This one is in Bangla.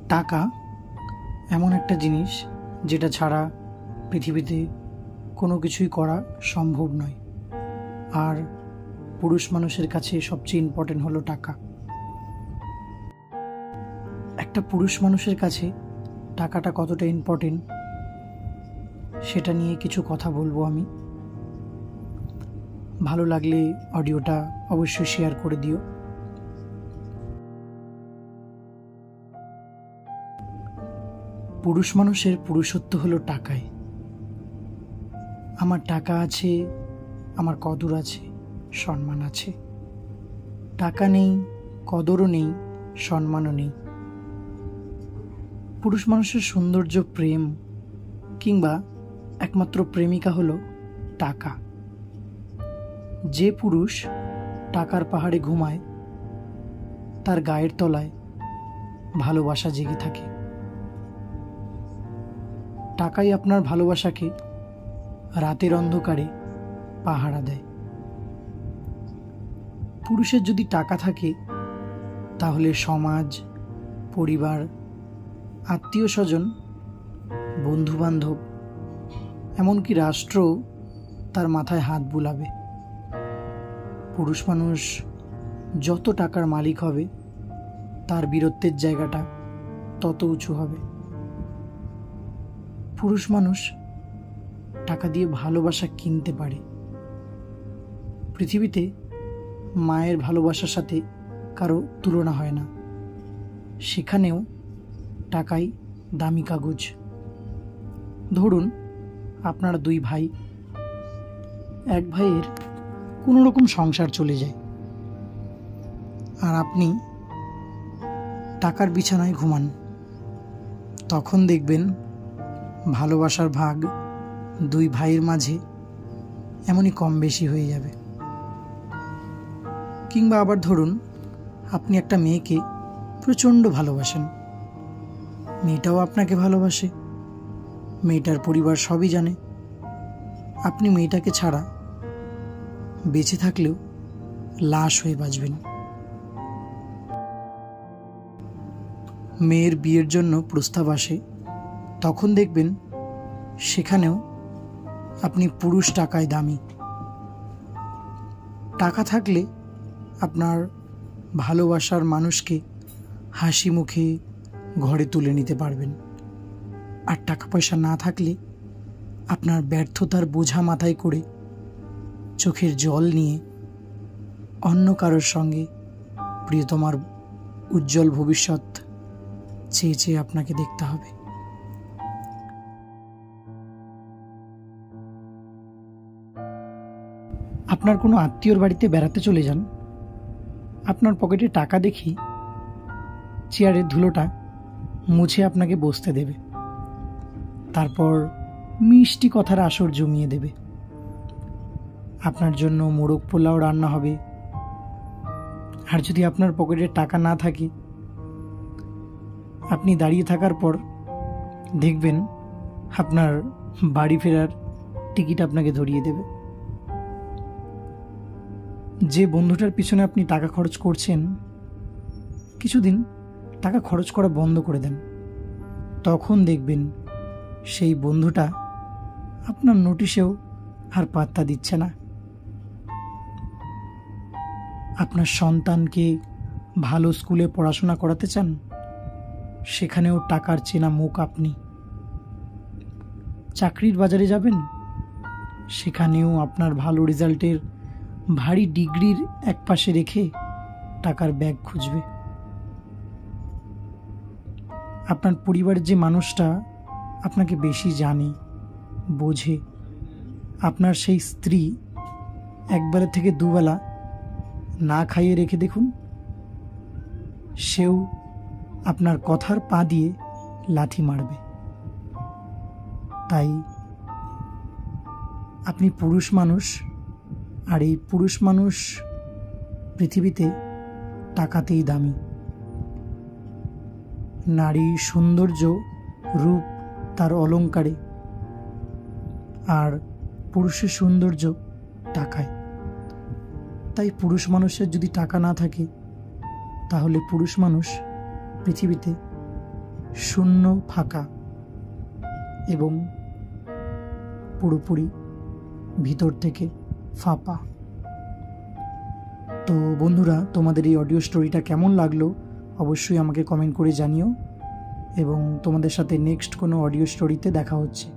টাকা এমন একটা জিনিস যেটা ছাড়া পৃথিবীতে কোনো কিছুই করা সম্ভব নয়। আর পুরুষ মানুষের কাছে সবচেয়ে ইম্পর্টেন্ট হলো টাকা। একটা পুরুষ মানুষের কাছে টাকাটা কতটা ইম্পর্টেন্ট সেটা নিয়ে কিছু কথা বলবো আমি। ভালো লাগলে অডিওটা অবশ্যই শেয়ার করে দিও। পুরুষ মানুষের পুরুষত্ব হলো টাকায়। আমার টাকা আছে, আমার কদর আছে, সম্মান আছে। টাকা নেই, কদরও নেই, সম্মানও নেই। পুরুষ মানুষের সৌন্দর্য, প্রেম কিংবা একমাত্র প্রেমিকা হলো টাকা। যে পুরুষ টাকার পাহাড়ে ঘুমায় তার গায়ের তলায় ভালোবাসা জেগে থাকে। টাকাই আপনার ভালোবাসাকে রাতের অন্ধকারে পাহারা দেয়। পুরুষের যদি টাকা থাকে তাহলে সমাজ, পরিবার, আত্মীয় স্বজন, বন্ধু বান্ধব, এমনকি রাষ্ট্র তার মাথায় হাত বুলাবে। পুরুষ মানুষ যত টাকার মালিক হবে তার বীরত্বের জায়গাটা তত উঁচু হবে। পুরুষ মানুষ টাকা দিয়ে ভালোবাসা কিনতে পারে। পৃথিবীতে মায়ের ভালোবাসার সাথে কারো তুলনা হয় না। সেখানেও টাকাই দামি কাগজ। ধরুন আপনারা দুই ভাই, এক ভাইয়ের কোনো রকম সংসার চলে যায় আর আপনি টাকার বিছানায় ঘুমান। তখন দেখবেন ভালোবাসার ভাগ দুই ভাইয়ের মাঝে এমনই কম বেশি হয়ে যাবে। কিংবা আবার ধরুন আপনি একটা মেয়েকে প্রচণ্ড ভালোবাসেন, মেয়েটাও আপনাকে ভালোবাসে, মেয়েটার পরিবার সবই জানে। আপনি মেয়েটাকে ছাড়া বেঁচে থাকলেও লাশ হয়ে বাঁচবেন। মেয়ের বিয়ের জন্য প্রস্তাব আসে, তখন দেখবেন সেখানেও আপনি পুরুষ টাকায় দামি। টাকা থাকলে আপনার ভালোবাসার মানুষকে হাসি মুখে ঘরে তুলে নিতে পারবেন। আর টাকা পয়সা না থাকলে আপনার ব্যর্থতার বোঝা মাথায় করে চোখের জল নিয়ে অন্য কারোর সঙ্গে প্রিয়তমার উজ্জ্বল ভবিষ্যৎ চেয়ে চেয়ে আপনাকে দেখতে হবে। আপনার কোনো আত্মীয়র বাড়িতে বেড়াতে চলে যান, আপনার পকেটে টাকা দেখি চেয়ারের ধুলোটা মুছে আপনাকে বসতে দেবে, তারপর মিষ্টি কথার আসর জমিয়ে দেবে। আপনার জন্য মোরগ পোলাও রান্না হবে। আর যদি আপনার পকেটে টাকা না থাকে, আপনি দাঁড়িয়ে থাকার পর দেখবেন আপনার বাড়ি ফেরার টিকিট আপনাকে ধরিয়ে দেবে। যে বন্ধুটার পিছনে আপনি টাকা খরচ করছেন, কিছুদিন টাকা খরচ করা বন্ধ করে দেন, তখন দেখবেন সেই বন্ধুটা আপনার নোটিশেও আর পাত্তা দিচ্ছে না। আপনার সন্তানকে ভালো স্কুলে পড়াশোনা করাতে চান, সেখানেও টাকার চেনা মুখ আপনি। চাকরির বাজারে যাবেন, সেখানেও আপনার ভালো রেজাল্টের ভারী ডিগ্রির এক পাশে রেখে টাকার ব্যাগ খুঁজবে। আপনার পরিবারের যে মানুষটা আপনাকে বেশি জানে, বোঝে, আপনার সেই স্ত্রী একবেলা থেকে দুবেলা না খাইয়ে রেখে দেখুন, সেও আপনার কথার পা দিয়ে লাথি মারবে। তাই আপনি পুরুষ মানুষ, আর এই পুরুষ মানুষ পৃথিবীতে টাকাতেই দামি। নারী সৌন্দর্য, রূপ তার অলংকারে, আর পুরুষের সৌন্দর্য টাকায়। তাই পুরুষ মানুষের যদি টাকা না থাকে, তাহলে পুরুষ মানুষ পৃথিবীতে শূন্য, ফাঁকা এবং পুরোপুরি ভিতর থেকে ফাঁপা। তো বন্ধুরা, তোমাদের এই অডিও স্টোরিটা কেমন লাগলো অবশ্যই আমাকে কমেন্ট করে জানিও, এবং তোমাদের সাথে নেক্সট কোনো অডিও স্টোরিতে দেখা হচ্ছে।